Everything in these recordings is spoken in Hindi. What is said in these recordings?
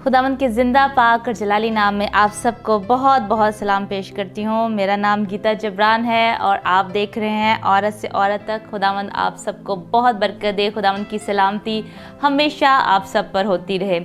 खुदावंद के ज़िंदा पाक और जलाली नाम में आप सबको बहुत बहुत सलाम पेश करती हूँ। मेरा नाम गीता जबरान है और आप देख रहे हैं औरत से औरत तक। खुदावंद आप सबको बहुत बरकत दे। खुदावंद की सलामती हमेशा आप सब पर होती रहे।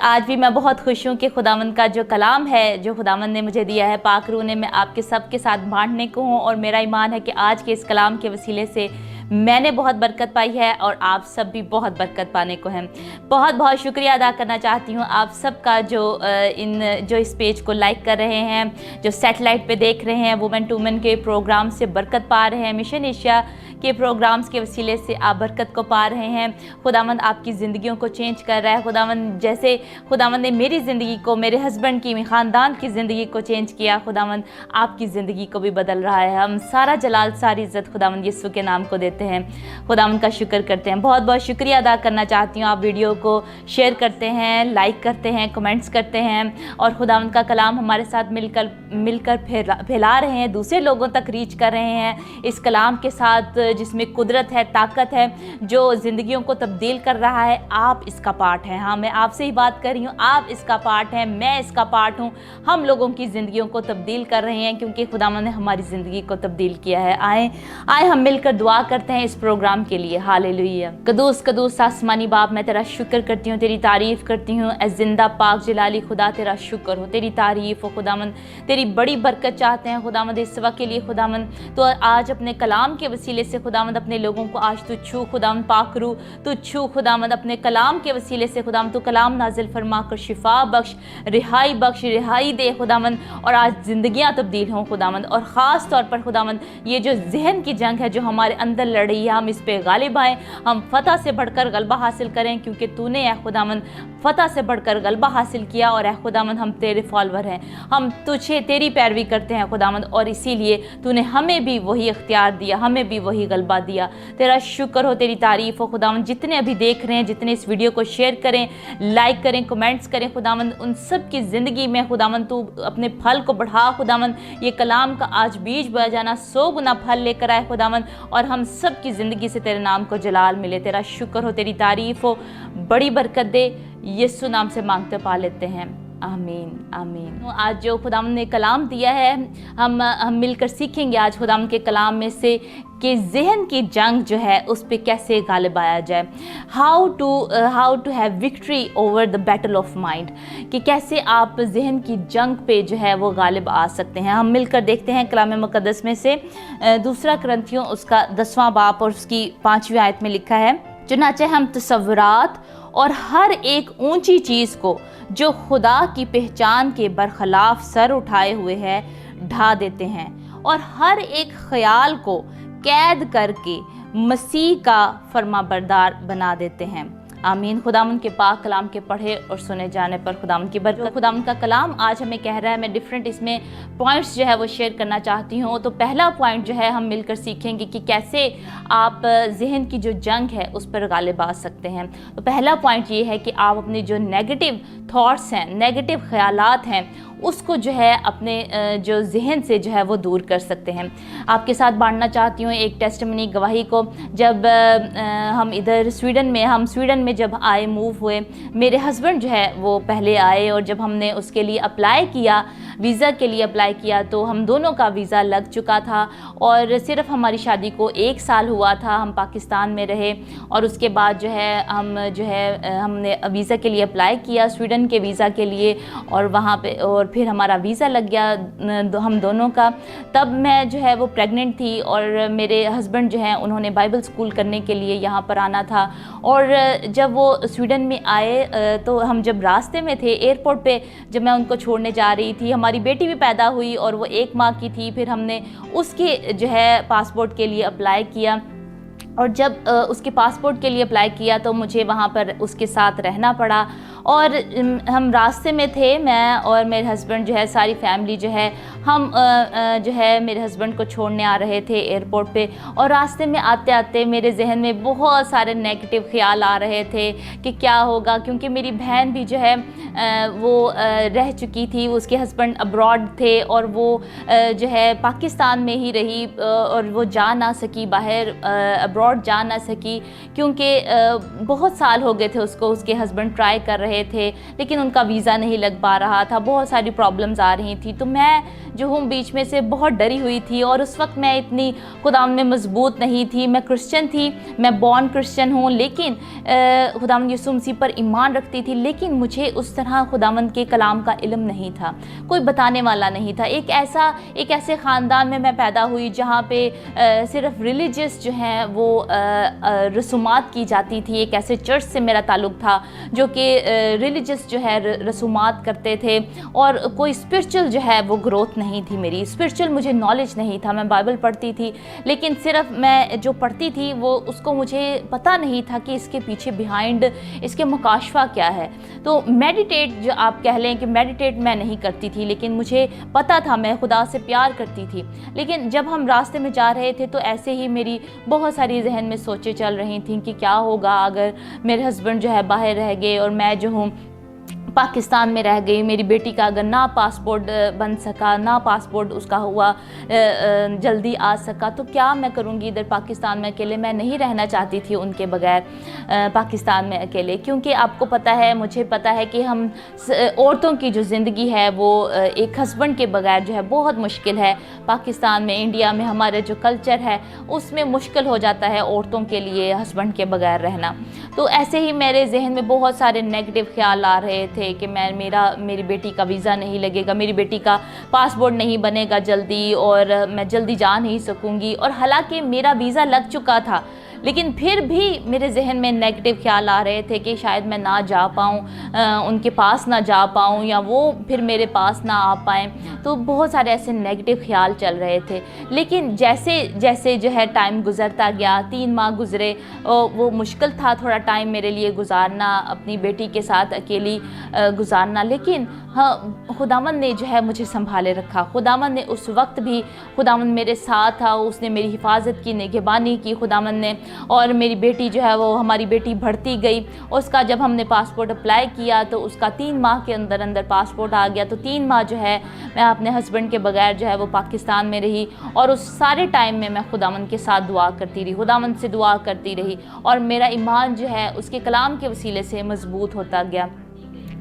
आज भी मैं बहुत खुश हूँ कि खुदावंद का जो कलाम है, जो खुदावंद ने मुझे दिया है, पाक रूह ने, मैं आपके सबके साथ बांटने को हूँ। और मेरा ईमान है कि आज के इस कलाम के वसीले से मैंने बहुत बरकत पाई है और आप सब भी बहुत बरकत पाने को हैं। बहुत बहुत शुक्रिया अदा करना चाहती हूँ आप सबका जो इस पेज को लाइक कर रहे हैं, जो सैटेलाइट पे देख रहे हैं, वुमेन टू वुमेन के प्रोग्राम से बरकत पा रहे हैं, मिशन एशिया के प्रोग्राम्स के वसीले से आप बरकत को पा रहे हैं। खुदावंद आपकी ज़िंदगियों को चेंज कर रहा है। खुदावंद जैसे खुदावंद ने मेरी ज़िंदगी को, मेरे हस्बैंड की, मेरे ख़ानदान की ज़िंदगी को चेंज किया, खुदावंद आपकी ज़िंदगी को भी बदल रहा है। हम सारा जलाल, सारी इज़्ज़त खुदावंद यीशु के नाम को देते हैं, खुदावंद का शुक्र करते हैं। बहुत बहुत शुक्रिया अदा करना चाहती हूँ। आप वीडियो को शेयर करते हैं, लाइक करते हैं, कमेंट्स करते हैं और खुदावंद का कलाम हमारे साथ मिलकर फैला रहे हैं, दूसरे लोगों तक रीच कर रहे हैं। इस कलाम के साथ जिसमें कुदरत है, ताकत है, जो ज़िंदगियों को तब्दील कर रहा है, आप इसका पार्ट हैं। हाँ, मैं आपसे ही बात कर रही हूँ, आप इसका पार्ट हैं, मैं इसका पार्ट हूँ। हम लोगों की ज़िंदगियों को तब्दील कर रहे हैं क्योंकि खुदावंद ने हमारी ज़िंदगी को तब्दील किया है। आए हम मिलकर दुआ करते हैं इस प्रोग्राम के लिए। हालेलुया। कदूस कदूस आसमानी बाप, मैं तेरा शुक्र करती हूँ, तेरी तारीफ़ करती हूँ। ए जिंदा पाक जलाली खुदा, तेरा शुक्र हो, तेरी तारीफ़ हो खुदावंद। तेरी बड़ी बरकत चाहते हैं खुदावंद इस वक्त के लिए खुदावंद। तो आज अपने कलाम के वसीले से खुदावंद अपने लोगों को आज तू छू खुदावंद, पाक रूह तू छू खुदावंद, अपने कलाम के वसीले से खुदावंद तू कलाम नाजिल फरमा कर शिफा बख्श, रिहाई दे खुदावंद। और आज ज़िंदगियाँ तब्दील हों खुदावंद। और ख़ास तौर पर खुदावंद ये जो जहन की जंग है जो हमारे अंदर लड़ रही है, हम इस पे गालिब आएँ, हम फतह से बढ़कर गलबा हासिल करें क्योंकि तूने ए खुदावंद फतह से बढ़कर गलबा हासिल किया। और ए खुदावंद हम तेरे फॉलोवर हैं, हम तुझे तेरी पैरवी करते हैं खुदावंद, और इसीलिए तूने हमें भी वही इख्तियार दिया, हमें भी वही गलबा दिया। तेरा शुक्र हो, तेरी तारीफ़ हो खुदावंद। जितने अभी देख रहे हैं, जितने इस वीडियो को शेयर करें, लाइक करें, कमेंट्स करें खुदावंद, उन सब की ज़िंदगी में खुदावंद तू अपने फल को बढ़ा खुदावंद। ये कलाम का आज बीज बह जाना 100 गुना फल लेकर आए खुदावंद, और हम सब की ज़िंदगी से तेरे नाम को जलाल मिले। तेरा शुक्र हो, तेरी तारीफ़ हो, बड़ी बरकत दे। यीशु नाम से मांगते पा लेते हैं, आमीन आमीन। आज जो खुदावंद ने कलाम दिया है, हम मिलकर सीखेंगे आज खुदावंद के कलाम में से कि जहन की जंग जो है उस पे कैसे गालिब आया जाए। How to have victory over the battle of mind, कि कैसे आप जहन की जंग पे जो है वो गालिब आ सकते हैं। हम मिलकर देखते हैं कलाम मुक़द्दस में से दूसरा कुरिन्थियों उसका 10वां बाब और उसकी 5वीं आयत में लिखा है, चुनाचे हम तसव्वुरात और हर एक ऊंची चीज़ को जो खुदा की पहचान के बरखलाफ सर उठाए हुए है ढा देते हैं, और हर एक ख्याल को कैद करके मसीह का फरमाबरदार बना देते हैं। आमीन। खुदावंद के पाक कलाम के पढ़े और सुने जाने पर खुदावंद की बरकत। खुदावंद का कलाम आज हमें कह रहा है, मैं डिफरेंट इसमें पॉइंट्स जो है वो शेयर करना चाहती हूँ। तो पहला पॉइंट जो है हम मिलकर सीखेंगे कि कैसे आप जहन की जो जंग है उस पर गालिब आ सकते हैं। तो पहला पॉइंट ये है कि आप अपने जो नेगेटिव थॉट्स हैं, नेगेटिव ख्यालात हैं, उसको जो है अपने जो जहन से जो है वो दूर कर सकते हैं। आपके साथ बांटना चाहती हूँ एक टेस्टिमनी, गवाही को। जब हम इधर स्वीडन में जब आए, मूव हुए, मेरे हस्बैंड जो है वो पहले आए, और जब हमने उसके लिए अप्लाई किया, वीज़ा के लिए अप्लाई किया, तो हम दोनों का वीज़ा लग चुका था और सिर्फ हमारी शादी को 1 साल हुआ था। हम पाकिस्तान में रहे और उसके बाद जो है हमने वीज़ा के लिए अप्लाई किया, स्वीडन के वीज़ा के लिए, और वहाँ पे और फिर हमारा वीज़ा लग गया हम दोनों का। तब मैं जो है वो प्रेग्नेंट थी और मेरे हस्बैंड जो हैं उन्होंने बाइबल स्कूल करने के लिए यहाँ पर आना था। और जब वो स्वीडन में आए तो हम जब रास्ते में थे, एयरपोर्ट पे जब मैं उनको छोड़ने जा रही थी, हमारी बेटी भी पैदा हुई और वो 1 माह की थी। फिर हमने उसके जो है पासपोर्ट के लिए अप्लाई किया, और जब उसके पासपोर्ट के लिए अप्लाई किया तो मुझे वहाँ पर उसके साथ रहना पड़ा। और हम रास्ते में थे, मैं और मेरे हस्बैंड जो है, सारी फैमिली जो है, हम जो है मेरे हस्बैंड को छोड़ने आ रहे थे एयरपोर्ट पे। और रास्ते में आते आते मेरे जहन में बहुत सारे नेगेटिव ख्याल आ रहे थे कि क्या होगा, क्योंकि मेरी बहन भी जो है वो रह चुकी थी, उसके हस्बैंड अब्रॉड थे और वो जो है पाकिस्तान में ही रही और वो जा ना सकी बाहर अब्रॉड अब्रॉड जा ना सकी, क्योंकि बहुत साल हो गए थे उसको, उसके हस्बैंड ट्राई कर रहे थे लेकिन उनका वीज़ा नहीं लग पा रहा था, बहुत सारी प्रॉब्लम्स आ रही थी। तो मैं जो हूँ बीच में से बहुत डरी हुई थी, और उस वक्त मैं इतनी खुदावंद में मजबूत नहीं थी। मैं क्रिश्चियन थी, मैं बॉर्न क्रिश्चियन हूँ, लेकिन खुदावंद यीशु मसीह पर ईमान रखती थी, लेकिन मुझे उस तरह खुदावंद के कलाम का इल्म नहीं था, कोई बताने वाला नहीं था। एक ऐसे ख़ानदान में मैं पैदा हुई जहाँ पे सिर्फ रिलीजियस जो हैं वो रसूमात की जाती थी। एक ऐसे चर्च से मेरा ताल्लुक़ था जो कि रिलीजियस जो है रसूमात करते थे, और कोई स्पिरिचुअल जो है वो ग्रोथ नहीं थी मेरी, स्पिरिचुअल मुझे नॉलेज नहीं था। मैं बाइबल पढ़ती थी, लेकिन सिर्फ मैं जो पढ़ती थी वो उसको मुझे पता नहीं था कि इसके पीछे बिहाइंड इसके मुकाशफा क्या है। तो मेडिटेट जो आप कह लें कि मेडिटेट मैं नहीं करती थी, लेकिन मुझे पता था मैं खुदा से प्यार करती थी। लेकिन जब हम रास्ते में जा रहे थे तो ऐसे ही मेरी बहुत सारी जहन में सोचें चल रही थी कि क्या होगा अगर मेरे हस्बैंड जो है बाहर रह गए और मैं जो हूँ पाकिस्तान में रह गई। मेरी बेटी का अगर ना पासपोर्ट बन सका, ना पासपोर्ट उसका हुआ जल्दी आ सका, तो क्या मैं करूँगी इधर पाकिस्तान में अकेले। मैं नहीं रहना चाहती थी उनके बगैर पाकिस्तान में अकेले, क्योंकि आपको पता है, मुझे पता है कि हम औरतों की जो ज़िंदगी है वो एक हस्बैंड के बगैर जो है बहुत मुश्किल है। पाकिस्तान में, इंडिया में हमारे जो कल्चर है उसमें मुश्किल हो जाता है औरतों के लिए हस्बैंड के बगैर रहना। तो ऐसे ही मेरे जहन में बहुत सारे नेगेटिव ख्याल आ रहे थे कि मेरी बेटी का वीज़ा नहीं लगेगा, मेरी बेटी का पासपोर्ट नहीं बनेगा जल्दी, और मैं जल्दी जा नहीं सकूंगी। और हालांकि मेरा वीज़ा लग चुका था, लेकिन फिर भी मेरे जहन में नेगेटिव ख्याल आ रहे थे कि शायद मैं ना जा पाऊँ, उनके पास ना जा पाऊँ, या वो फिर मेरे पास ना आ पाएँ। तो बहुत सारे ऐसे नेगेटिव ख्याल चल रहे थे। लेकिन जैसे जैसे जो है टाइम गुज़रता गया, 3 माह गुज़रे, वो मुश्किल था थोड़ा टाइम मेरे लिए गुजारना, अपनी बेटी के साथ अकेली गुजारना। लेकिन हाँ, खुदावंद ने जो है मुझे संभाले रखा। खुदावंद ने उस वक्त भी, खुदावंद मेरे साथ था, उसने मेरी हिफाजत की, निगहबानी की खुदावंद ने। और मेरी बेटी जो है वो, हमारी बेटी बढ़ती गई। उसका जब हमने पासपोर्ट अप्लाई किया तो उसका 3 माह के अंदर अंदर पासपोर्ट आ गया। तो 3 माह जो है मैं अपने हस्बैंड के बगैर जो है वो पाकिस्तान में रही, और उस सारे टाइम में मैं खुदावंद के साथ दुआ करती रही, खुदावंद से दुआ करती रही, और मेरा ईमान जो है उसके कलाम के वसीले से मजबूत होता गया।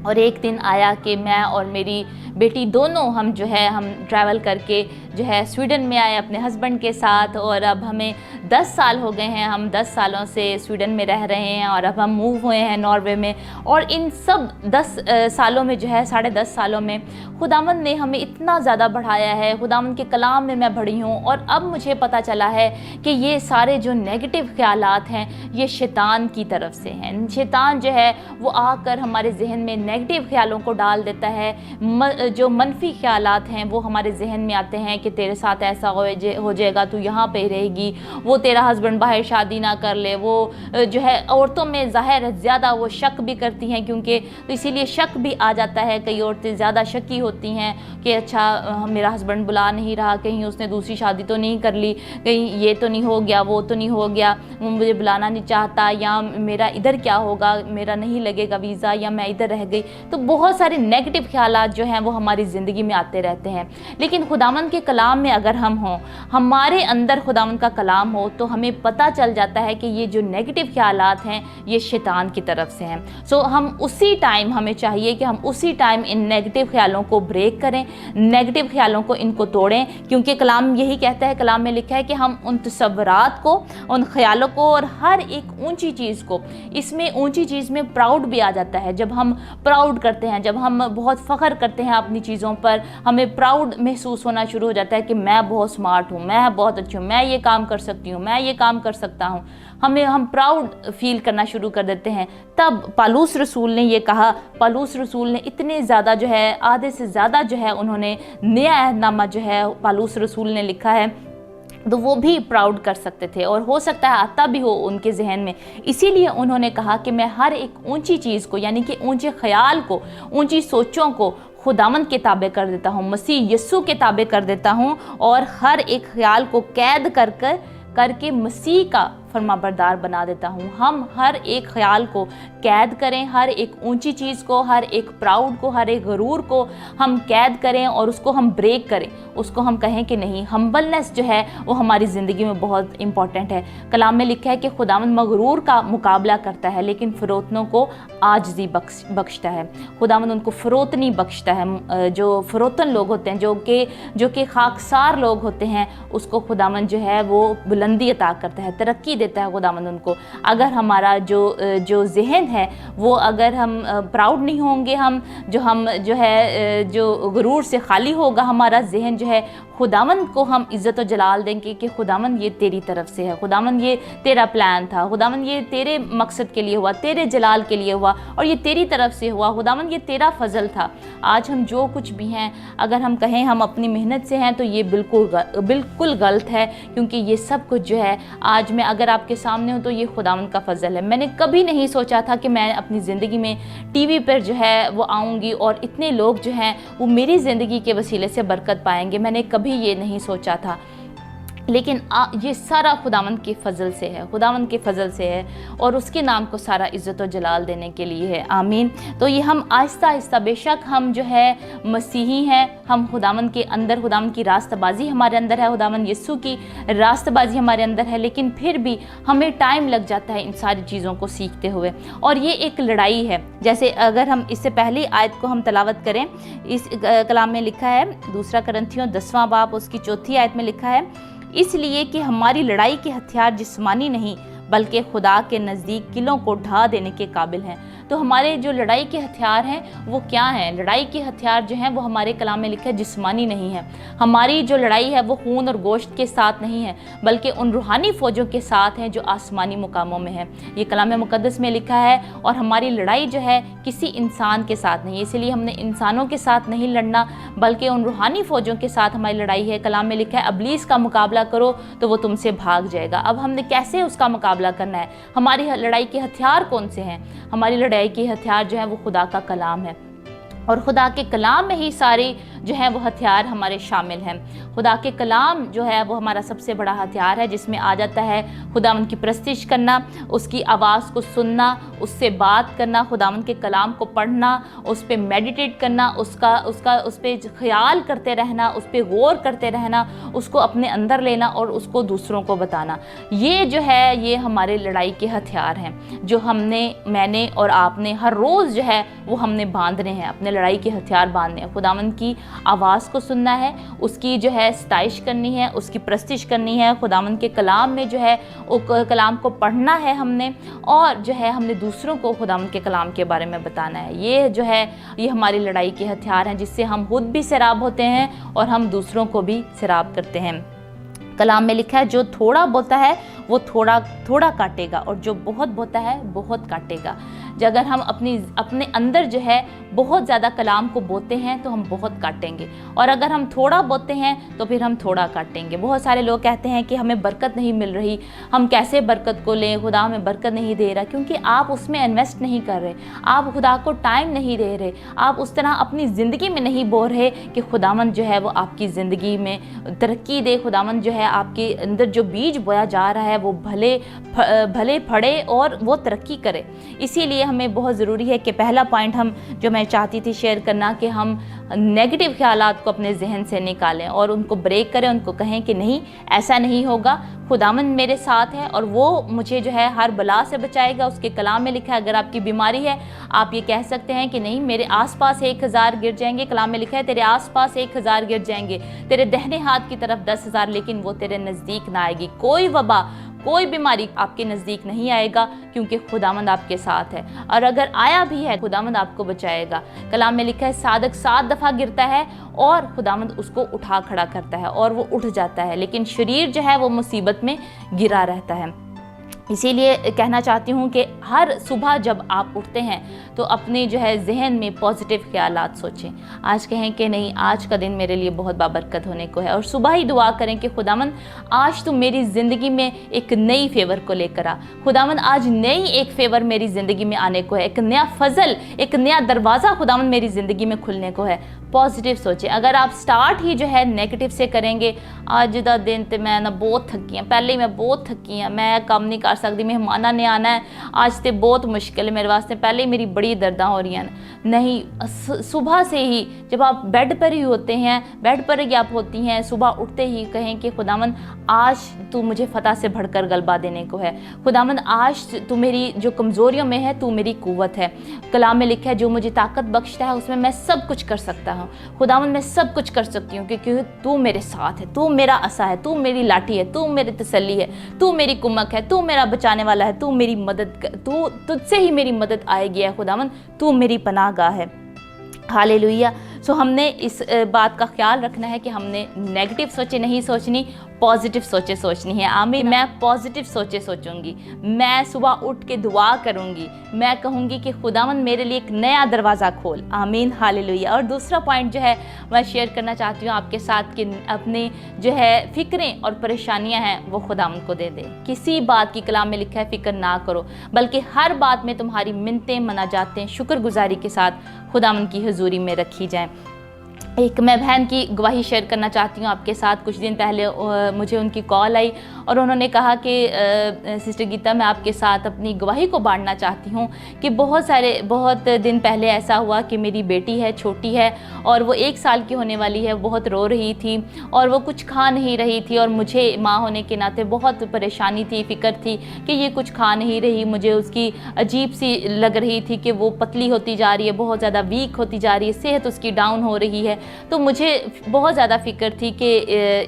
और एक दिन आया कि मैं और मेरी बेटी दोनों हम ट्रैवल करके जो है स्वीडन में आए अपने हस्बैंड के साथ। और अब हमें 10 साल हो गए हैं, हम 10 सालों से स्वीडन में रह रहे हैं, और अब हम मूव हुए हैं नॉर्वे में। और इन सब 10 सालों में जो है, 10.5 सालों में खुदावंद ने हमें इतना ज़्यादा बढ़ाया है। खुदावंद के कलाम में मैं बढ़ी हूँ, और अब मुझे पता चला है कि ये सारे जो नेगेटिव ख्यालात हैं ये शैतान की तरफ से हैं। शैतान जो है वो आकर हमारे जहन में नेगेटिव ख्यालों को डाल देता है। जो मनफी ख्यालात हैं वो हमारे जहन में आते हैं कि तेरे साथ ऐसा हो जाएगा, तू यहाँ पे रहेगी, वो तेरा हस्बैंड बाहर शादी ना कर ले। वो जो है औरतों में ज़ाहिर ज़्यादा वो शक भी करती हैं, क्योंकि तो इसीलिए शक भी आ जाता है। कई औरतें ज़्यादा शकी होती हैं कि अच्छा मेरा हस्बैंड बुला नहीं रहा, कहीं उसने दूसरी शादी तो नहीं कर ली, कहीं ये तो नहीं हो गया, वो तो नहीं हो गया, वो मुझे बुलाना नहीं चाहता, या मेरा इधर क्या होगा, मेरा नहीं लगेगा वीज़ा, या मैं इधर रह गई। तो बहुत सारे नेगेटिव ख्यालात जो हैं वो हमारी ज़िंदगी में आते रहते हैं। लेकिन खुदावंद के कलाम में अगर हम हों, हमारे अंदर खुदावंद का कलाम हो, तो हमें पता चल जाता है कि ये जो नेगेटिव ख्यालात हैं ये शैतान की तरफ से हैं। सो हम उसी टाइम, हमें चाहिए कि हम उसी टाइम इन नेगेटिव ख्यालों को ब्रेक करें, नेगेटिव ख्यालों को इनको तोड़ें, क्योंकि कलाम यही कहता है, कलाम में लिखा है कि हम उन तसव्वुरात को, उन ख्यालों को, और हर एक ऊंची चीज़ को, इसमें ऊंची चीज़ में प्राउड भी आ जाता है। जब हम प्राउड करते हैं, जब हम बहुत फ़ख्र करते हैं अपनी चीज़ों पर, हमें प्राउड महसूस होना शुरू हो जाता है कि मैं बहुत स्मार्ट हूँ, मैं बहुत अच्छी हूँ, मैं ये काम कर सकती हूँ, मैं ये काम कर सकता हूँ। हम प्राउड फील करना शुरू कर देते हैं। तब पालूस रसूल ने ये कहा, पालूस रसूल ने इतने ज़्यादा जो है, आधे से ज़्यादा जो है उन्होंने नया अहदनामा जो है पालूस रसूल ने लिखा है, तो वो भी प्राउड कर सकते थे, और हो सकता है आता भी हो उनके जहन में। इसीलिए उन्होंने कहा कि मैं हर एक ऊंची चीज़ को, यानी कि ऊंचे ख्याल को, ऊंची सोचों को खुदावंद के ताबे कर देता हूँ, मसीह यीशु के ताबे कर देता हूँ, और हर एक ख्याल को कैद करके मसीह का फरमाबरदार बना देता हूँ। हम हर एक ख्याल को कैद करें, हर एक ऊंची चीज़ को, हर एक प्राउड को, हर एक गरूर को हम कैद करें और उसको हम ब्रेक करें, उसको हम कहें कि नहीं, हम्बलनेस जो है वो हमारी ज़िंदगी में बहुत इंपॉर्टेंट है। कलाम में लिखा है कि खुदावंद मगरूर का मुकाबला करता है लेकिन फ़रोतनों को आजिज़ी बख्शता है। खुदावंद उनको फ़रोतनी बख्शता है। जो फ़रोतन लोग होते हैं, जो कि खाकसार लोग होते हैं, उसको खुदावंद जो है वो बुलंदी अता करता है, तरक्की देता है खुदावंद उनको। अगर हमारा जो जहन है वो, अगर हम प्राउड नहीं होंगे, हम जो गुरूर से खाली होगा हमारा जहन जो है, खुदावंद को हम इज़्ज़त और जलाल देंगे कि खुदावंद ये तेरी तरफ से है, खुदावंद ये तेरा प्लान था, खुदावंद ये तेरे मकसद के लिए हुआ, तेरे जलाल के लिए हुआ और ये तेरी तरफ से हुआ, खुदावंद ये तेरा फजल था। आज हम जो कुछ भी हैं, अगर हम कहें हम अपनी मेहनत से हैं तो ये बिल्कुल गलत है, क्योंकि ये सब कुछ जो है आज मैं अगर आपके सामने हूँ तो ये खुदावंद का फजल है। मैंने कभी नहीं सोचा था कि मैं अपनी ज़िंदगी में टीवी पर जो है वो आऊँगी और इतने लोग जो हैं वो मेरी ज़िंदगी के वसीले से बरकत पाएंगे। मैंने कभी ये नहीं सोचा था, लेकिन ये सारा खुदावंद के फ़ज़ल से है, खुदावंद के फ़ज़ल से है और उसके नाम को सारा इज़्ज़त और जलाल देने के लिए है। आमीन। तो ये हम आहिस्ता आहिस्ता, बेशक हम जो है मसीही हैं, हम खुदावंद के अंदर, खुदावंद की रास्तबाजी हमारे अंदर है, खुदावंद यीशु की रास्तबाजी हमारे अंदर है, लेकिन फिर भी हमें टाइम लग जाता है इन सारी चीज़ों को सीखते हुए। और ये एक लड़ाई है। जैसे अगर हम इससे पहली आयत को हम तलावत करें, इस कलाम में लिखा है 2 कुरिन्थियों 10वां बाब उसकी 4थी आयत में लिखा है, इसलिए कि हमारी लड़ाई के हथियार जिस्मानी नहीं बल्कि खुदा के नज़दीक किलों को ढा देने के काबिल हैं। तो हमारे जो लड़ाई के हथियार हैं वो क्या हैं? लड़ाई के हथियार जो हैं वो हमारे कलाम में लिखा है जिस्मानी नहीं है। हमारी जो लड़ाई है वो खून और गोश्त के साथ नहीं है, बल्कि उन रूहानी फ़ौजों के साथ हैं जो आसमानी मुकामों में है। ये कलाम मुक़द्दस में लिखा है। और हमारी लड़ाई जो है किसी इंसान के साथ नहीं है, इसीलिए हमने इंसानों के साथ नहीं लड़ना बल्कि उन रूहानी फ़ौजों के साथ हमारी लड़ाई है। कलाम में लिखा है अबलीस का मुकाबला करो तो वो तुमसे भाग जाएगा। अब हमने कैसे उसका मुकाबला करना है? हमारी लड़ाई के हथियार कौन से हैं? हमारी लड़ाई के हथियार जो है वो खुदा का कलाम है और खुदा के कलाम में ही सारे जो है वो हथियार हमारे शामिल हैं। खुदा के कलाम जो है वो हमारा सबसे बड़ा हथियार है, जिसमें आ जाता है खुदावंद की प्रस्तिश करना, उसकी आवाज़ को सुनना, उससे बात करना, खुदावंद के कलाम को पढ़ना, उस पर मेडिटेट करना, उस पर ख्याल करते रहना, उस पर गौर करते रहना, उसको अपने अंदर लेना और उसको दूसरों को बताना। ये जो है ये हमारे लड़ाई के हथियार हैं जो मैंने और आपने हर रोज़ जो है वो हमने बांधने हैं, अपने लड़ाई के हथियार बांधने हैं। खुदावंद की आवाज़ को सुनना है, उसकी जो है सताइश करनी है, उसकी प्रस्तिश करनी है, खुदावंद के कलाम में जो है कलाम को पढ़ना है हमने, और जो है हमने दूसरों को खुदावंद के कलाम के बारे में बताना है। ये जो है ये हमारी लड़ाई के हथियार हैं जिससे हम खुद भी सैराब होते हैं और हम दूसरों को भी सैराब करते हैं। कलाम में लिखा है जो थोड़ा बोता है वो थोड़ा थोड़ा काटेगा और जो बहुत बोता है बहुत काटेगा। अगर हम अपने अंदर जो है बहुत ज़्यादा कलाम को बोते हैं तो हम बहुत काटेंगे, और अगर हम थोड़ा बोते हैं तो फिर हम थोड़ा काटेंगे। बहुत सारे लोग कहते हैं कि हमें बरकत नहीं मिल रही, हम कैसे बरकत को लें, खुदा हमें बरकत नहीं दे रहा, क्योंकि आप उसमें इन्वेस्ट नहीं कर रहे, आप खुदा को टाइम नहीं दे रहे, आप उस तरह अपनी ज़िंदगी में नहीं बो रहे कि खुदावंद जो है वो आपकी ज़िंदगी में तरक्की दे। खुदावंद जो है आपके अंदर जो बीज बोया जा रहा है वो भले फड़े और वो तरक्की करे। इसीलिए हमें बहुत ज़रूरी है कि पहला पॉइंट जो मैं चाहती थी शेयर करना, कि हम नेगेटिव ख्यालात को अपने जहन से निकालें और उनको ब्रेक करें, उनको कहें कि नहीं, ऐसा नहीं होगा, खुदावंद मेरे साथ है और वो मुझे जो है हर बला से बचाएगा। उसके कलाम में लिखा है अगर आपकी बीमारी है आप ये कह सकते हैं कि नहीं, मेरे आसपास 1000 गिर जाएंगे। कलाम में लिखा है तेरे आसपास 1000 गिर जाएंगे, तेरे दाहिने हाथ की तरफ 10,000, लेकिन वो तेरे नज़दीक ना आएगी। कोई वबा, कोई बीमारी आपके नज़दीक नहीं आएगा, क्योंकि खुदावंद आपके साथ है, और अगर आया भी है खुदावंद आपको बचाएगा। कलाम में लिखा है सादक 7 दफ़ा गिरता है और खुदावंद उसको उठा खड़ा करता है और वो उठ जाता है, लेकिन शरीर जो है वो मुसीबत में गिरा रहता है। इसीलिए कहना चाहती हूँ कि हर सुबह जब आप उठते हैं तो अपने जो है जहन में पॉजिटिव ख्यालात सोचें। आज कहें कि नहीं, आज का दिन मेरे लिए बहुत बाबरकत होने को है, और सुबह ही दुआ करें कि खुदावन आज तुम मेरी ज़िंदगी में एक नई फेवर को लेकर आ। खुदावन आज नई एक फेवर मेरी ज़िंदगी में आने को है, एक नया फजल, एक नया दरवाज़ा खुदावन मेरी ज़िंदगी में खुलने को है। पॉजिटिव सोचें। अगर आप स्टार्ट ही जो है नेगेटिव से करेंगे, अज का दिन तो मैं ना बहुत थकी हाँ, पहले ही मैं बहुत थकी हाँ, मैं काम नहीं कर सकती, मेहमाना ने आना है, आज तो बहुत मुश्किल है मेरे वास्ते, पहले ही मेरी बड़ी दर्दां हो रही हैं। नहीं, सुबह से ही जब आप बेड पर ही होते हैं, बेड पर ही आप होती हैं, सुबह उठते ही कहें कि खुदावन आज तू मुझे फतह से बढ़कर गलबा देने को है। खुदावन आज तू मेरी जो कमज़ोरियों में है तू मेरी कुव्वत है। कलाम में लिखा है जो मुझे ताकत बख्शता है उसमें मैं सब कुछ कर सकता हूँ। खुदावन मैं सब कुछ कर सकती हूँ क्योंकि तू मेरे साथ है, तू मेरा असा है, तू मेरी लाठी है, तू मेरी तसल्ली है, तू मेरी कुमक है, तू मेरा बचाने वाला है, तू मेरी मदद, तू तुझसे ही मेरी मदद आएगी है खुदावन, तू मेरी पनाहगाह है। हालेलुया। सो हमने इस बात का ख्याल रखना है कि हमने नेगेटिव सोचे नहीं सोचनी, पॉजिटिव सोचे सोचनी है। आमीन। मैं पॉजिटिव सोचे सोचूंगी, मैं सुबह उठ के दुआ करूंगी, मैं कहूंगी कि खुदावन मेरे लिए एक नया दरवाज़ा खोल। आमीन, हालेलुया। और दूसरा पॉइंट जो है मैं शेयर करना चाहती हूँ आपके साथ कि अपनी जो है फ़िक्रें और परेशानियाँ हैं वो खुदावन को दे दे। किसी बात की, कलाम में लिखा है फ़िक्र ना करो, बल्कि हर बात में तुम्हारी मिन्नतें मनाजातें शुक्रगुजारी के साथ खुदावन की हुजूरी में रखी जाएं। एक मैं बहन की गवाही शेयर करना चाहती हूँ आपके साथ। कुछ दिन पहले मुझे उनकी कॉल आई और उन्होंने कहा कि सिस्टर गीता, मैं आपके साथ अपनी गवाही को बांटना चाहती हूँ कि बहुत दिन पहले ऐसा हुआ कि मेरी बेटी है, छोटी है, और वो 1 साल की होने वाली है, बहुत रो रही थी और वो कुछ खा नहीं रही थी, और मुझे माँ होने के नाते बहुत परेशानी थी, फ़िक्र थी कि ये कुछ खा नहीं रही। मुझे उसकी अजीब सी लग रही थी कि वो पतली होती जा रही है, बहुत ज़्यादा वीक होती जा रही है, सेहत उसकी डाउन हो रही है। तो मुझे बहुत ज़्यादा फ़िक्र थी कि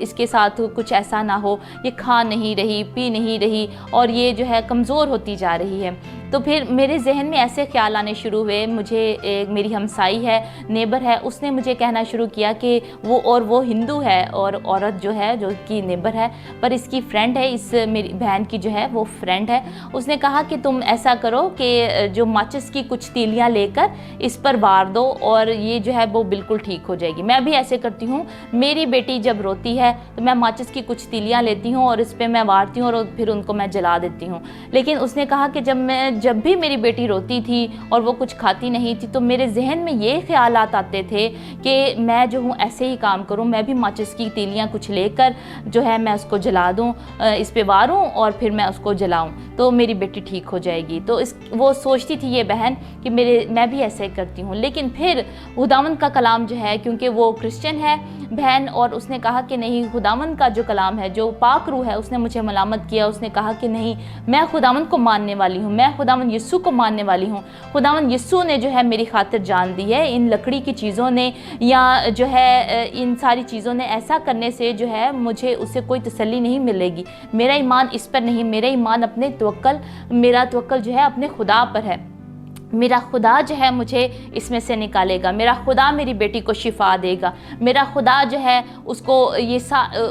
इसके साथ कुछ ऐसा ना हो, ये खा नहीं रही, पी नहीं रही और ये जो है कमज़ोर होती जा रही है। तो फिर मेरे जहन में ऐसे ख्याल आने शुरू हुए। मुझे मेरी हमसाई है, नेबर है, उसने मुझे कहना शुरू किया कि वो हिंदू है और औरत जो है जो कि नेबर है पर इसकी फ्रेंड है, इस मेरी बहन की जो है वो फ्रेंड है, उसने कहा कि तुम ऐसा करो कि जो माचिस की कुछ तीलियां लेकर इस पर वार दो और ये जो है वो बिल्कुल ठीक हो जाएगी। मैं भी ऐसे करती हूँ, मेरी बेटी जब रोती है तो मैं माचिस की कुछ तीलियां लेती हूँ और इस पर मैं वारती हूँ और फिर उनको मैं जला देती हूँ। लेकिन उसने कहा कि जब भी मेरी बेटी रोती थी और वो कुछ खाती नहीं थी तो मेरे जहन में ये ख्यालात आते थे कि मैं जो हूँ ऐसे ही काम करूँ, मैं भी माचिस की तीलियाँ कुछ लेकर जो है मैं उसको जला दूँ, इस पे वारूँ और फिर मैं उसको जलाऊँ तो मेरी बेटी ठीक हो जाएगी। तो वो सोचती थी ये बहन कि मैं भी ऐसे ही करती हूँ। लेकिन फिर खुदावंद का कलाम जो है, क्योंकि वो क्रिश्चियन है बहन, और उसने कहा कि नहीं, खुदावंद का जो कलाम है, जो पाक रूह है, उसने मुझे मलामत किया। उसने कहा कि नहीं, मैं खुदावंद को मानने वाली हूँ, मैं खुदावंद यीशु को मानने वाली हूँ। खुदावंद यीशु ने जो है मेरी खातिर जान दी है। इन लकड़ी की चीज़ों ने या जो है इन सारी चीज़ों ने ऐसा करने से जो है मुझे उससे कोई तसल्ली नहीं मिलेगी। मेरा ईमान इस पर नहीं, मेरा ईमान मेरा तवक्कल जो है अपने खुदा पर है। मेरा खुदा जो है मुझे इसमें से निकालेगा, मेरा खुदा मेरी बेटी को शिफा देगा, मेरा खुदा जो है उसको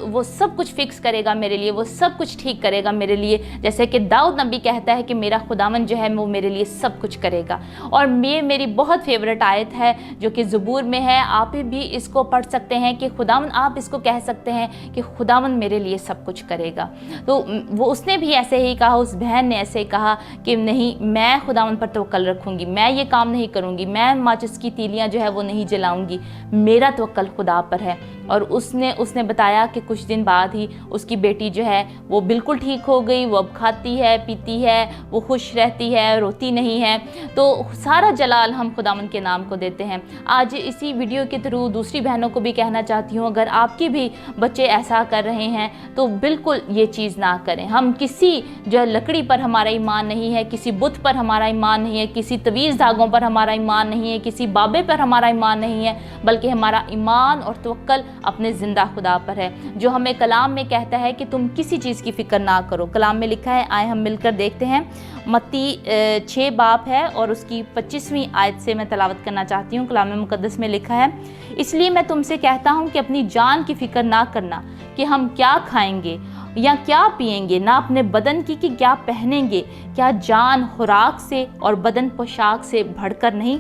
वो सब कुछ फिक्स करेगा मेरे लिए, वो सब कुछ ठीक करेगा मेरे लिए। जैसे कि दाऊद नबी कहता है कि मेरा खुदावन जो है वो मेरे लिए सब कुछ करेगा। और ये मेरी बहुत फेवरेट आयत है जो कि ज़बूर में है। आप भी इसको पढ़ सकते हैं कि खुदावन, आप इसको कह सकते हैं कि खुदावन मेरे लिए सब कुछ करेगा। तो वो उसने भी ऐसे ही कहा, उस बहन ने ऐसे ही कहा कि नहीं, मैं खुदावन पर तवक्कल रखूँगी, मैं ये काम नहीं करूँगी, मैं माचिस की तीलियाँ जो है वो नहीं जलाऊँगी, मेरा तवक्कल खुदा पर है। और उसने बताया कि कुछ दिन बाद ही उसकी बेटी जो है वो बिल्कुल ठीक हो गई, वो अब खाती है, पीती है, वो खुश रहती है, रोती नहीं है। तो सारा जलाल हम खुदावन के नाम को देते हैं। आज इसी वीडियो के थ्रू दूसरी बहनों को भी कहना चाहती हूँ, अगर आपके भी बच्चे ऐसा कर रहे हैं तो बिल्कुल ये चीज़ ना करें। हम किसी जो लकड़ी पर हमारा ईमान नहीं है, किसी बुत पर हमारा ईमान नहीं है, किसी तवीज़ धागों पर हमारा ईमान नहीं है, किसी बाबे पर हमारा ईमान नहीं है, बल्कि हमारा ईमान और तवक्कल अपने ज़िंदा खुदा पर है, जो हमें कलाम में कहता है कि तुम किसी चीज़ की फ़िक्र ना करो। कलाम में लिखा है, आए हम मिलकर देखते हैं। मत्ती 6 बाब है और उसकी 25वीं आयत से मैं तलावत करना चाहती हूँ। कलाम मुक़द्दस में लिखा है, इसलिए मैं तुमसे कहता हूँ कि अपनी जान की फ़िक्र ना करना कि हम क्या खाएंगे या क्या पिएंगे, ना अपने बदन की कि क्या पहनेंगे। क्या जान खुराक से और बदन पोशाक से बढ़कर नहीं।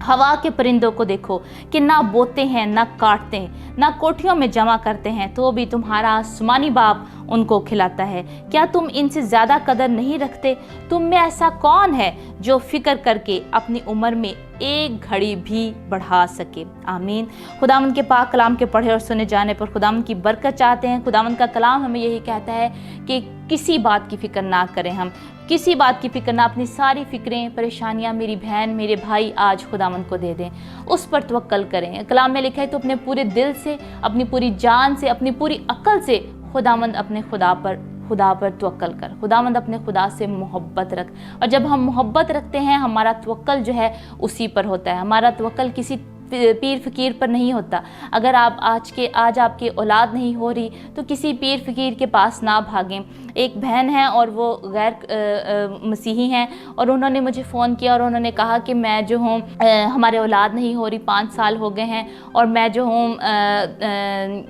हवा के परिंदों को देखो कि ना बोते हैं, ना काटते हैं, ना कोठियों में जमा करते हैं, तो भी तुम्हारा आसमानी बाप उनको खिलाता है। क्या तुम इनसे ज़्यादा कदर नहीं रखते? तुम में ऐसा कौन है जो फिक्र करके अपनी उम्र में एक घड़ी भी बढ़ा सके। आमीन। खुदावंद के पाक कलाम के पढ़े और सुने जाने पर खुदावंद की बरकत चाहते हैं। खुदावंद का कलाम हमें यही कहता है कि किसी बात की फिक्र ना करें, हम किसी बात की फिक्र ना, अपनी सारी फिक्रें परेशानियां मेरी बहन मेरे भाई आज खुदावंद को दे दें, उस पर तवक्कल करें। कलाम में लिखा है तो अपने पूरे दिल से, अपनी पूरी जान से, अपनी पूरी अक्ल से खुदावंद अपने खुदा पर तवक्कल कर। खुदावंद अपने खुदा से मोहब्बत रख, और जब हम मोहब्बत रखते हैं हमारा तवक्कल जो है उसी पर होता है। हमारा तवक्कल किसी पीर फकीर पर नहीं होता। अगर आप आज आपकी औलाद नहीं हो रही तो किसी पीर फकीर के पास ना भागें। एक बहन है और वो गैर मसीही हैं, और उन्होंने मुझे फ़ोन किया और उन्होंने कहा कि मैं जो हूँ हमारे औलाद नहीं हो रही, 5 साल हो गए हैं, और मैं जो हूँ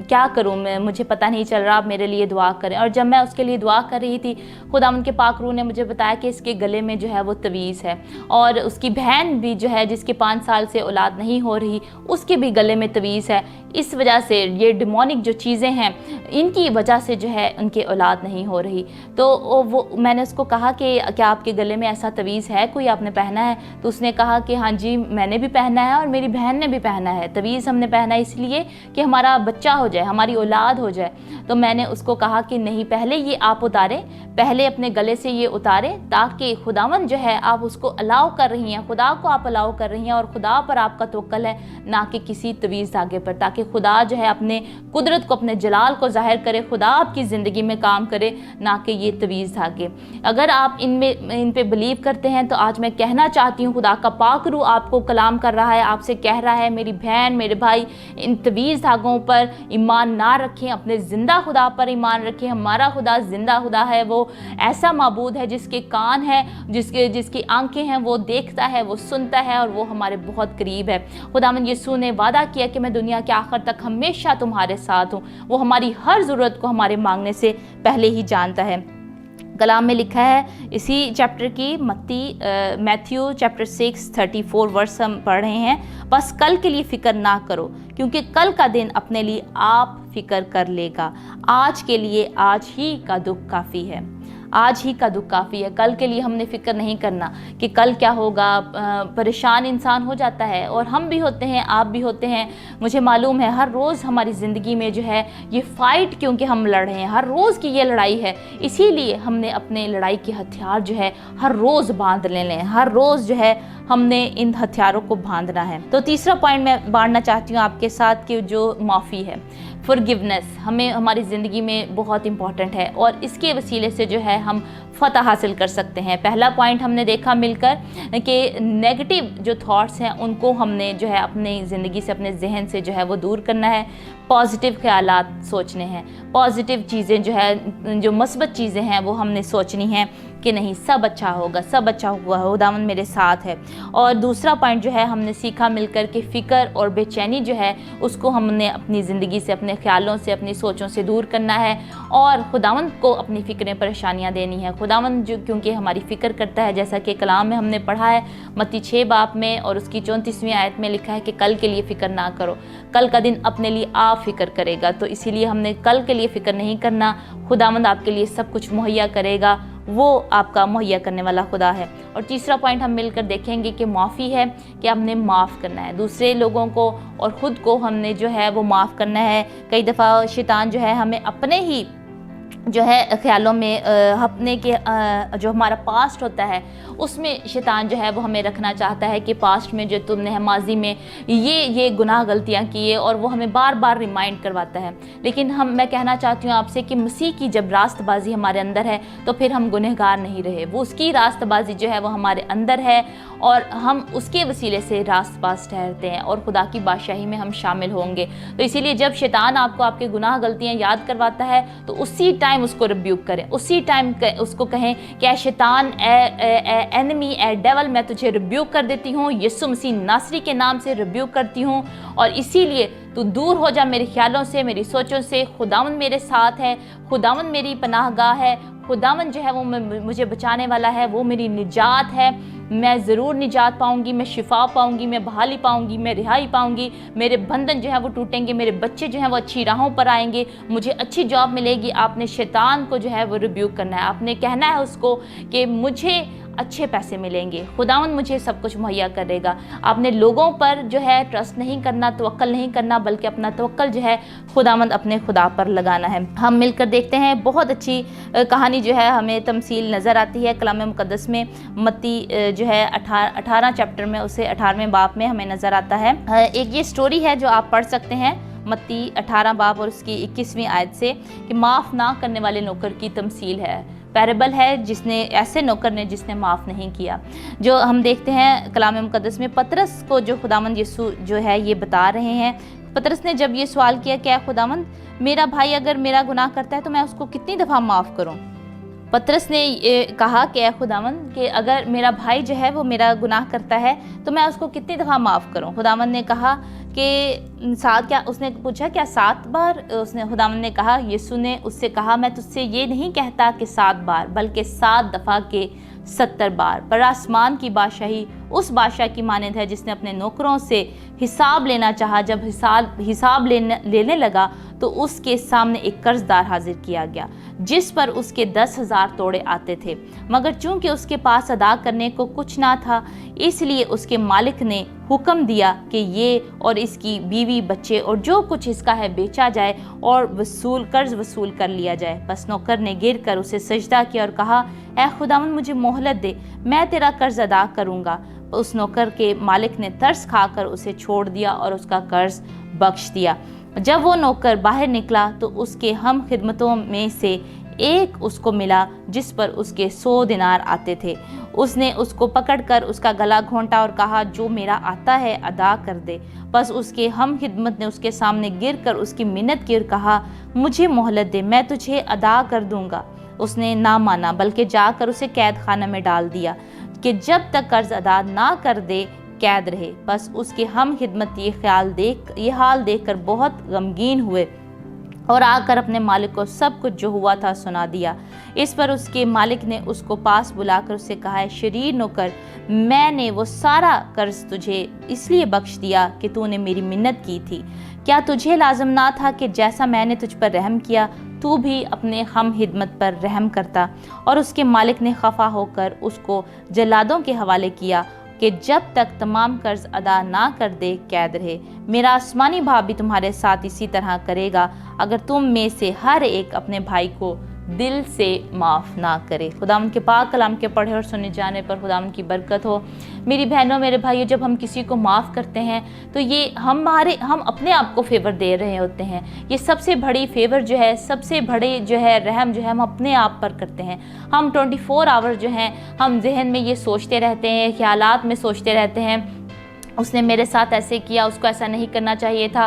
क्या करूँ, मुझे पता नहीं चल रहा, आप मेरे लिए दुआ करें। और जब मैं उसके लिए दुआ कर रही थी, खुदावंद के पाक रूह ने मुझे बताया कि इसके गले में जो है वो तवीज़ है, और उसकी बहन भी जो है जिसके 5 साल से औलाद नहीं हो रही, उसके भी गले में तवीज़ है। इस वजह से ये डिमोनिक जो चीज़ें हैं इनकी वजह से जो है उनके औलाद नहीं हो रही। तो वो मैंने उसको कहा कि क्या आपके गले में ऐसा तवीज़ है, कोई आपने पहना है? तो उसने कहा कि हाँ जी मैंने भी पहना है और मेरी बहन ने भी पहना है। तवीज़ हमने पहना है इसलिए कि हमारा बच्चा हो जाए, हमारी औलाद हो जाए। तो मैंने उसको कहा कि नहीं, पहले ये आप उतारें, पहले अपने गले से ये उतारें, ताकि खुदावंद जो है आप उसको अलाउ कर रही हैं, खुदा को आप अलाउ कर रही हैं, और खुदा पर आपका तवक्कल है, ना कि किसी तवीज़ धागे पर, ताकि खुदा जो है अपने कुदरत को, अपने जलाल को ज़ाहिर करे, खुदा आपकी ज़िंदगी में काम करे, ना कि ये तवीज़ धागे। अगर आप इन पे बिलीव करते हैं तो आज मैं कहना चाहती हूँ, खुदा का पाक रूह आपको कलाम कर रहा है, आपसे कह रहा है मेरी बहन मेरे भाई, इन तवीज़ धागों पर ईमान ना रखें, अपने ज़िंदा खुदा पर ईमान रखें। हमारा खुदा ज़िंदा खुदा है, वो ऐसा माबूद है जिसके कान है, जिसकी आंखें हैं, वो देखता है, वो सुनता है, और वो हमारे बहुत करीब है। खुदावंद यीशु ने वादा किया कि मैं दुनिया के आखिर तक हमेशा तुम्हारे साथ हूँ। वो हमारी हर ज़रूरत को हमारे मांगने से पहले ही जानता है। कलाम में लिखा है इसी चैप्टर की मैथ्यू चैप्टर 6:34 वर्स हम पढ़ रहे हैं, बस कल के लिए फ़िक्र ना करो, क्योंकि कल का दिन अपने लिए आप फ़िक्र कर लेगा। आज के लिए आज ही का दुख काफ़ी है। आज ही का दुख काफ़ी है। कल के लिए हमने फ़िक्र नहीं करना कि कल क्या होगा। परेशान इंसान हो जाता है, और हम भी होते हैं, आप भी होते हैं। मुझे मालूम है हर रोज़ हमारी ज़िंदगी में जो है ये फ़ाइट, क्योंकि हम लड़ रहे हैं, हर रोज़ की ये लड़ाई है, इसीलिए हमने अपने लड़ाई के हथियार जो है हर रोज़ बांध लेने हैं। हर रोज़ जो है हमने इन हथियारों को बांधना है। तो तीसरा पॉइंट मैं बांटना चाहती हूँ आपके साथ कि जो माफ़ी है, फॉरगिवनेस, हमें हमारी ज़िंदगी में बहुत इंपॉर्टेंट है, और इसके वसीले से जो है हम फ़तह हासिल कर सकते हैं। पहला पॉइंट हमने देखा मिलकर कि नेगेटिव जो थॉट्स हैं उनको हमने जो है अपनी ज़िंदगी से, अपने जहन से जो है वो दूर करना है। पॉजिटिव ख्यालात सोचने हैं, पॉजिटिव चीज़ें जो है, जो मस्बत चीज़ें हैं वो हमने सोचनी हैं कि नहीं सब अच्छा होगा, सब अच्छा हुआ है, खुदावंद मेरे साथ है। और दूसरा पॉइंट जो है हमने सीखा मिलकर कि फ़िक्र और बेचैनी जो है उसको हमने अपनी ज़िंदगी से, अपने ख्यालों से, अपनी सोचों से दूर करना है, और खुदावंद को अपनी फ़िक्रें परेशानियाँ देनी है। खुदावंद जो क्योंकि हमारी फ़िक्र करता है, जैसा कि कलाम में हमने पढ़ा है मत्ती 6 बाब में और उसकी 34वीं आयत में लिखा है कि कल के लिए फ़िक्र ना करो, कल का दिन अपने लिए आप फ़िक्र करेगा। तो इसीलिए हमने कल के लिए फ़िक्र नहीं करना, खुदावंद आपके लिए सब कुछ मुहैया करेगा, वो आपका मुहैया करने वाला खुदा है। और तीसरा पॉइंट हम मिलकर देखेंगे कि माफ़ी है, कि हमने माफ़ करना है दूसरे लोगों को, और ख़ुद को हमने जो है वो माफ़ करना है। कई दफ़ा शैतान जो है हमें अपने ही जो है ख्यालों में अपने के जो हमारा पास्ट होता है उसमें शैतान जो है वो हमें रखना चाहता है कि पास्ट में जो तुमने माजी में ये गुनाह गलतियाँ किए, और वो हमें बार बार रिमाइंड करवाता है। लेकिन मैं कहना चाहती हूँ आपसे कि मसीह की जब रास्तबाजी हमारे अंदर है तो फिर हम गुनहगार नहीं रहे। वो उसकी रास्तबाजी जो है वो हमारे अंदर है, और हम उसके वसीले से रास्तबाज ठहरते हैं, और खुदा की बादशाही में हम शामिल होंगे। तो इसीलिए जब शैतान आपको आपके गुनाह गलतियाँ याद करवाता है तो उसी टाइम उसको रिब्यूक करें, उसी टाइम उसको कहें कि ऐ शैतान, एनिमी, ए डेवल, मैं तुझे रिब्यूक कर देती हूँ, यीशु मसीह नासरी के नाम से रिब्यूक करती हूँ। और इसीलिए तू दूर हो जा मेरे ख्यालों से, मेरी सोचों से। खुदावंद मेरे साथ है, खुदावंद मेरी पनाहगाह है, खुदावंद जो है वो मुझे बचाने वाला है, वो मेरी निजात है। मैं ज़रूर निजात पाऊंगी, मैं शिफा पाऊंगी, मैं बहाली पाऊंगी, मैं रिहाई पाऊंगी। मेरे बंधन जो है वो टूटेंगे, मेरे बच्चे जो हैं वो अच्छी राहों पर आएंगे, मुझे अच्छी जॉब मिलेगी। आपने शैतान को जो है वो रिब्यूक करना है, आपने कहना है उसको कि मुझे अच्छे पैसे मिलेंगे, खुदावंद मुझे सब कुछ मुहैया करेगा। आपने लोगों पर जो है ट्रस्ट नहीं करना, तवक्कल नहीं करना, बल्कि अपना तवक्कल जो है खुदावंद अपने खुदा पर लगाना है। हम मिलकर देखते हैं, बहुत अच्छी कहानी जो है हमें तमसील नज़र आती है कलाम मुक़द्दस में। मत्ती जो है 18 चैप्टर में, उसे 18वें बाब में हमें नज़र आता है। एक ये स्टोरी है जो आप पढ़ सकते हैं मत्ती 18 बाब और उसकी 21वीं आयत से, कि माफ़ ना करने वाले नौकर की तमसील है, पैरेबल है जिसने ऐसे नौकर ने जिसने माफ़ नहीं किया। जो हम देखते हैं कलाम मुक़द्दस में, पतरस को जो खुदावंद यीशु जो है ये बता रहे हैं। पतरस ने जब ये सवाल किया, क्या खुदावंद मेरा भाई अगर मेरा गुनाह करता है तो मैं उसको कितनी दफ़ा माफ़ करूं? पतरस ने ये कहा कि खुदावंद कि अगर मेरा भाई जो है वो मेरा गुनाह करता है तो मैं उसको कितनी दफ़ा माफ़ करूं? खुदावंद ने कहा कि 7, क्या उसने पूछा क्या 7 बार? उसने खुदावंद ने कहा, यीशु ने उससे कहा, मैं तुझसे ये नहीं कहता कि 7 बार, बल्कि 7 दफ़ा के 70 बार। पर आसमान की बादशाही उस बादशाह की मानद है जिसने अपने नौकरों से हिसाब लेना चाहा। जब हिसाब लेने लगा तो उसके सामने एक कर्जदार हाजिर किया गया जिस पर उसके 10,000 तोड़े आते थे, मगर चूंकि उसके पास अदा करने को कुछ ना था, इसलिए उसके मालिक ने हुक्म दिया कि ये और इसकी बीवी बच्चे और जो कुछ इसका है बेचा जाए और कर्ज वसूल कर लिया जाए। बस नौकर ने गिर कर उसे सजदा किया और कहा, ऐ खुदावंद मुझे मोहलत दे, मैं तेरा कर्ज अदा करूँगा। उस नौकर के मालिक ने तरस खाकर उसे छोड़ दिया और उसका कर्ज बख्श दिया। जब वो नौकर बाहर निकला तो उसके हम खिदमतों में से एक उसको मिला जिस पर उसके 100 दिनार आते थे। उसने उसको पकड़कर उसका गला घोंटा और कहा, जो मेरा आता है अदा कर दे। बस उसके हम खिदमत ने उसके सामने गिरकर उसकी मिन्नत की और कहा, मुझे मोहलत दे, मैं तुझे अदा कर दूंगा। उसने ना माना, बल्कि जाकर उसे कैद खाना में डाल दिया कि जब तक कर्ज अदा ना कर दे कैद रहे। बस उसके हम खिदमत ये हाल देखकर बहुत गमगीन हुए और आकर अपने मालिक को सब कुछ जो हुआ था सुना दिया। इस पर उसके मालिक ने उसको पास बुलाकर उससे कहा, है शरीर नौकर, मैंने वो सारा कर्ज तुझे इसलिए बख्श दिया कि तूने मेरी मिन्नत की थी। क्या तुझे लाजम ना था कि जैसा मैंने तुझ पर रहम किया तू भी अपने हम खिदमत पर रहम करता? और उसके मालिक ने खफा होकर उसको जल्लादों के हवाले किया कि जब तक तमाम कर्ज अदा ना कर दे कैद रहे। मेरा आसमानी बाप भी तुम्हारे साथ इसी तरह करेगा अगर तुम में से हर एक अपने भाई को दिल से माफ़ ना करे। खुदावंद के पाक कलाम के पढ़े और सुने जाने पर खुदावंद की बरकत हो। मेरी बहनों, मेरे भाइयों, जब हम किसी को माफ़ करते हैं तो ये हम अपने आप को फेवर दे रहे होते हैं। ये सबसे बड़ी फेवर जो है, सबसे बड़े जो है रहम जो है हम अपने आप पर करते हैं। हम 24 आवर जो हैं हम जहन में ये सोचते रहते हैं, ख्यालात में सोचते रहते हैं, उसने मेरे साथ ऐसे किया, उसको ऐसा नहीं करना चाहिए था,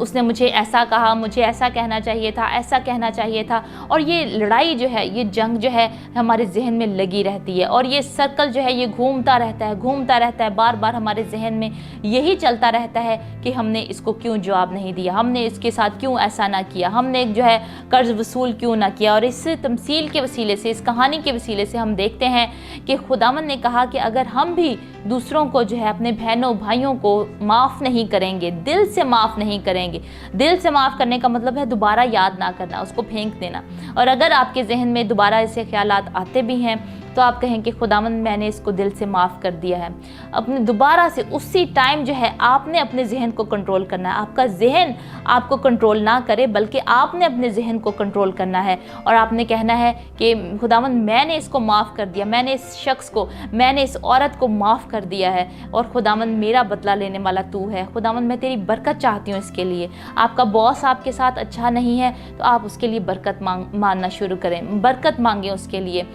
उसने मुझे ऐसा कहा, मुझे ऐसा कहना चाहिए था, ऐसा कहना चाहिए था। और ये लड़ाई जो है, ये जंग जो है हमारे जहन में लगी रहती है और ये सर्कल जो है ये घूमता रहता है, बार बार हमारे जहन में यही चलता रहता है कि हमने इसको क्यों जवाब नहीं दिया, हमने इसके साथ क्यों ऐसा ना किया, हमने जो है कर्ज वसूल क्यों ना किया। और इस तमसील के वसीले से, इस कहानी के वसीले से हम देखते हैं कि खुदावंद ने कहा कि अगर हम भी दूसरों को जो है, अपने बहनों भाइयों को माफ़ नहीं करेंगे, दिल से माफ़ नहीं करेंगे। दिल से माफ़ करने का मतलब है दोबारा याद ना करना, उसको फेंक देना। और अगर आपके जहन में दोबारा ऐसे ख्यालात आते भी हैं तो आप कहें कि खुदावंद मैंने इसको दिल से माफ़ कर दिया है। अपने दोबारा से उसी टाइम जो है आपने अपने जहन को कंट्रोल करना है। आपका जहन आपको कंट्रोल ना करे, बल्कि आपने अपने जहन को कंट्रोल करना है और आपने कहना है कि खुदावंद मैंने इसको माफ़ कर दिया, मैंने इस शख्स को, मैंने इस औरत को माफ़ कर दिया है और खुदावंद मेरा बदला लेने वाला तू है। खुदावंद मैं तेरी बरकत चाहती हूँ इसके लिए। आपका बॉस आपके साथ अच्छा नहीं है तो आप उसके लिए बरकत मांगना शुरू करें, बरकत मांगें उसके लिए।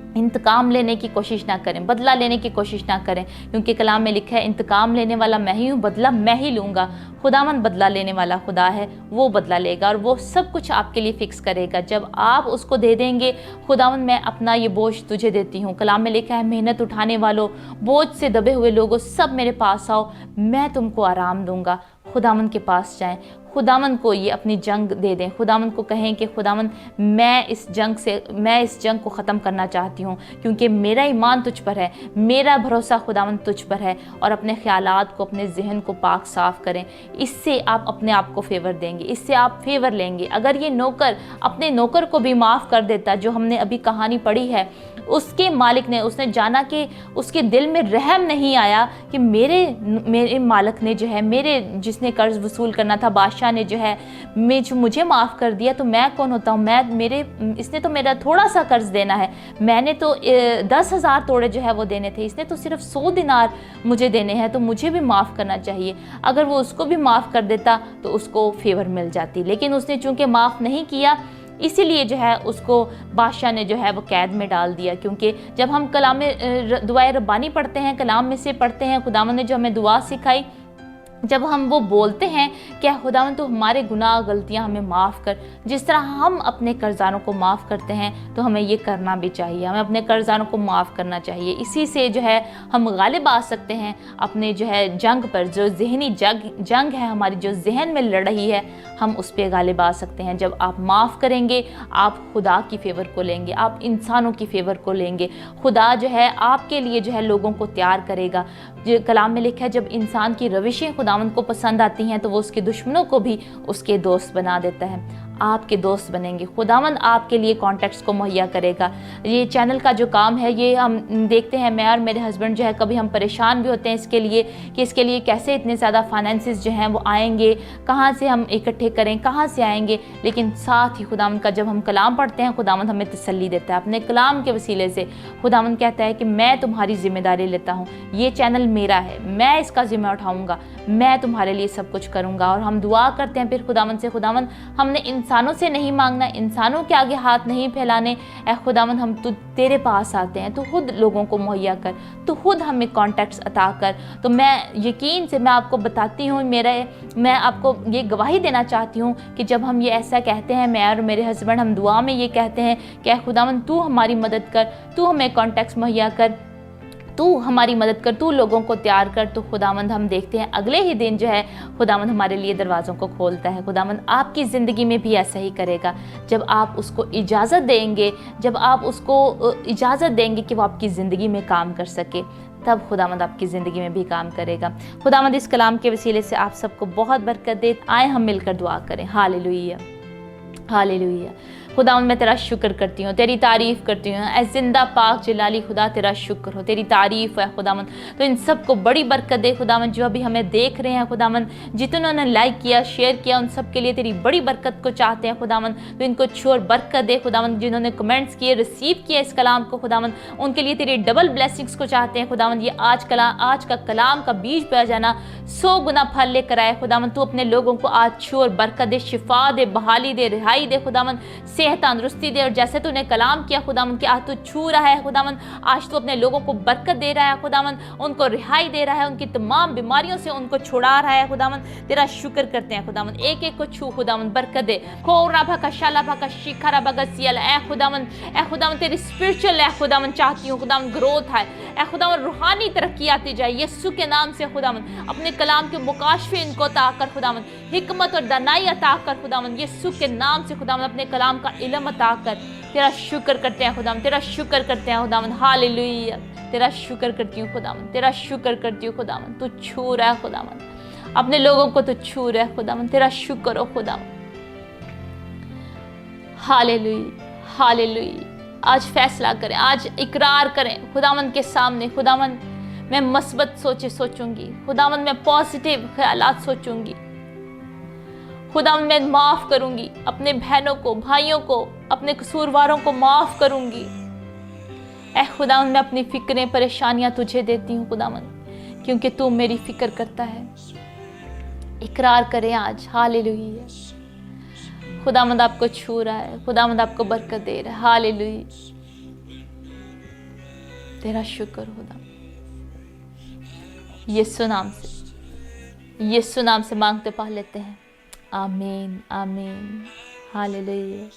इंतकाम लेने की कोशिश ना करें, बदला लेने की कोशिश ना करें, क्योंकि कलाम में लिखा है इंतकाम लेने वाला मैं ही हूँ, बदला मैं ही लूँगा। खुदावंद बदला लेने वाला खुदा है, वो बदला लेगा और वो सब कुछ आपके लिए फ़िक्स करेगा जब आप उसको दे देंगे। खुदावंद मैं अपना ये बोझ तुझे देती हूँ। कलाम में लिखा है मेहनत उठाने वालों, बोझ से दबे हुए लोगों, सब मेरे पास आओ, मैं तुमको आराम दूंगा। खुदावंद के पास जाएं, खुदावंद को ये अपनी जंग दे दें, खुदावंद को कहें कि खुदावंद मैं इस जंग को ख़त्म करना चाहती हूँ, क्योंकि मेरा ईमान तुझ पर है, मेरा भरोसा खुदावंद तुझ पर है। और अपने ख्यालात को, अपने जहन को पाक साफ़ करें। इससे आप अपने आप को फेवर देंगे, इससे आप फेवर लेंगे। अगर ये नौकर अपने नौकर को भी माफ़ कर देता, जो हमने अभी कहानी पढ़ी है, उसके मालिक ने, उसने जाना कि उसके दिल में रहम नहीं आया कि मेरे मालिक ने जो है, मेरे जिसने कर्ज वसूल करना था, बादशाह ने जो है मुझे माफ़ कर दिया, तो मैं कौन होता हूँ, इसने तो मेरा थोड़ा सा कर्ज देना है, मैंने तो 10,000 तोड़े जो है वो देने थे, इसने तो सिर्फ 100 दिनार मुझे देने हैं, तो मुझे भी माफ़ करना चाहिए। अगर वो उसको भी माफ़ कर देता तो उसको फेवर मिल जाती, लेकिन उसने चूँकि माफ़ नहीं किया, इसीलिए जो है उसको बादशाह ने जो है वो कैद में डाल दिया। क्योंकि जब हम कलाम में दुआए रब्बानी पढ़ते हैं, कलाम में से पढ़ते हैं, खुदावंद ने जो हमें दुआ सिखाई, जब हम वो बोलते हैं क्या खुदावंद तो हमारे गुनाह गलतियां हमें माफ़ कर, जिस तरह हम अपने कर्ज़दारों को माफ़ करते हैं, तो हमें ये करना भी चाहिए, हमें अपने कर्ज़दारों को माफ़ करना चाहिए। इसी से जो है हम गालिब आ सकते हैं अपने जो है जंग पर, जो ज़हनी जंग है हमारी, जो जहन में लड़ रही है, हम उस पर गालिब आ सकते हैं। जब आप माफ़ करेंगे, आप खुदा की फेवर को लेंगे, आप इंसानों की फेवर को लेंगे। खुदा जो है आपके लिए जो है लोगों को तैयार करेगा। जो कलाम में लिखा है, जब इंसान की रविशें खुदावंद को पसंद आती हैं, तो वो उसके दुश्मनों को भी उसके दोस्त बना देता है। आपके दोस्त बनेंगे, खुदावंद आपके लिए कॉन्टैक्ट्स को मुहैया करेगा। ये चैनल का जो काम है, ये हम देखते हैं, मैं और मेरे हस्बैंड जो है कभी हम परेशान भी होते हैं इसके लिए कि इसके लिए कैसे इतने ज़्यादा फाइनेंसेस जो हैं वो आएंगे, कहाँ से हम इकट्ठे करें, कहाँ से आएंगे। लेकिन साथ ही खुदावंद का जब हम कलाम पढ़ते हैं, खुदावंद हमें तसल्ली देता है अपने कलाम के वसीले से। खुदावंद कहता है कि मैं तुम्हारी जिम्मेदारी लेता हूँ, ये चैनल मेरा है, मैं इसका जिम्मा उठाऊँगा, मैं तुम्हारे लिए सब कुछ करूँगा। और हम दुआ करते हैं फिर खुदावंद से, खुदावंद हमने इंसानों से नहीं मांगना, इंसानों के आगे हाथ नहीं फैलाने। ऐ खुदावंद हम तेरे पास आते हैं, तो खुद लोगों को मुहैया कर, तो खुद हमें कॉन्टैक्ट्स अता कर। तो मैं यकीन से मैं आपको बताती हूँ, मैं आपको ये गवाही देना चाहती हूँ कि जब हम ये ऐसा कहते हैं, मैं और मेरे हस्बैंड हम दुआ में ये कहते हैं कि ऐ खुदावंद तू हमारी मदद कर, तू हमें कॉन्टैक्ट्स मुहैया कर, तू हमारी मदद कर, तू लोगों को तैयार कर, तो खुदावंद हम देखते हैं अगले ही दिन जो है खुदावंद हमारे लिए दरवाज़ों को खोलता है। खुदावंद आपकी ज़िंदगी में भी ऐसा ही करेगा। जब आप उसको इजाज़त देंगे, जब आप उसको इजाज़त देंगे कि वो आपकी ज़िंदगी में काम कर सके, तब खुदावंद आपकी ज़िंदगी में भी काम करेगा। खुदावंद इस कलाम के वसीले से आप सबको बहुत बरकत दे। आए हम मिलकर दुआ करें। Hallelujah, hallelujah. खुदावंद मैं तेरा शुक्र करती हूँ, तेरी तारीफ़ करती हूँ। ऐ जिंदा पाक जलाली खुदा तेरा शुक्र हो, तेरी तारीफ़ है खुदावंद। तो इन सबको बड़ी बरकत दे खुदावंद, जो अभी हमें देख रहे हैं खुदावंद, जितनों ने लाइक किया, शेयर किया, उन सब के लिए तेरी बड़ी बरकत को चाहते हैं खुदावंद। तो इनको छू और बरकत दे खुदावंद। जिन्होंने कमेंट्स किए, रिसीव किया इस कलाम को खुदावंद, उनके लिए तेरी डबल ब्लेसिंग्स को चाहते हैं खुदावंद। ये आज का कलाम का बीज पे जाना 100 गुना फल लेकर आए खुदावंद। तू अपने लोगों को आज छू और बरकत दे, शिफा दे, बहाली दे, रिहाई दे खुदावंद, सेहत तंदुरुस्ती दे। और जैसे तूने कलाम किया खुदावंद कि आज तू छू रहा है खुदावंद, आज तू अपने लोगों को बरकत दे रहा है खुदावंद, उनको रिहाई दे रहा है, उनकी तमाम बीमारियों से उनको छुड़ा रहा है खुदावंद। तेरा शुक्र करते हैं खुदावंद, एक एक को छू खुदावंद, बरकत दे। खोरा भका शाला भका शिखरा भगा सियल ए खुदावंद तेरी स्पिरिचुअल है खुदावंद चाहती हूँ खुदावंद ग्रोथ है ए खुदावंद, रूहानी तरक्की आती जाए यीशु के नाम से खुदावंद। अपने कलाम के मुकाशफे इनको अता कर खुदावंद, हिकमत और दानाई अता कर खुदावंद यीशु के नाम से खुदावंद। अपने कलाम का इल्म अता कर। तेरा शुक्र करते हैं खुदावंद, तेरा शुक्र करते हैं खुदावंद। हालेलुया, तेरा शुक्र करती हूँ खुदावंद, तेरा शुक्र करती हूँ खुदावंद। तू छू रहा है खुदावंद, अपने लोगों को तू छू रहा है खुदावंद। तेरा शुक्र हो खुदावंद। Hallelujah, hallelujah. आज फैसला करें, आज इकरार करें खुदावंद के सामने, खुदावंद मैं मस्बत सोचूंगी खुदावंद, मैं पॉजिटिव ख्यालात सोचूंगी खुदावंद, मैं माफ़ करूंगी अपने बहनों को, भाइयों को, अपने कसूरवारों को माफ़ करूंगी। ऐ खुदावंद मैं अपनी फिक्रें, परेशानियां तुझे देती हूँ खुदावंद, क्योंकि तू मेरी फिक्र करता है। इकरार करें आज। हालेलुया। खुदावंद आपको छू रहा है, खुदावंद आपको बरकत दे रहा है। हालेलुया, तेरा शुक्र खुदा। यीशु नाम से मांगते पा लेते हैं। आमीन, आमीन। हालेलुया।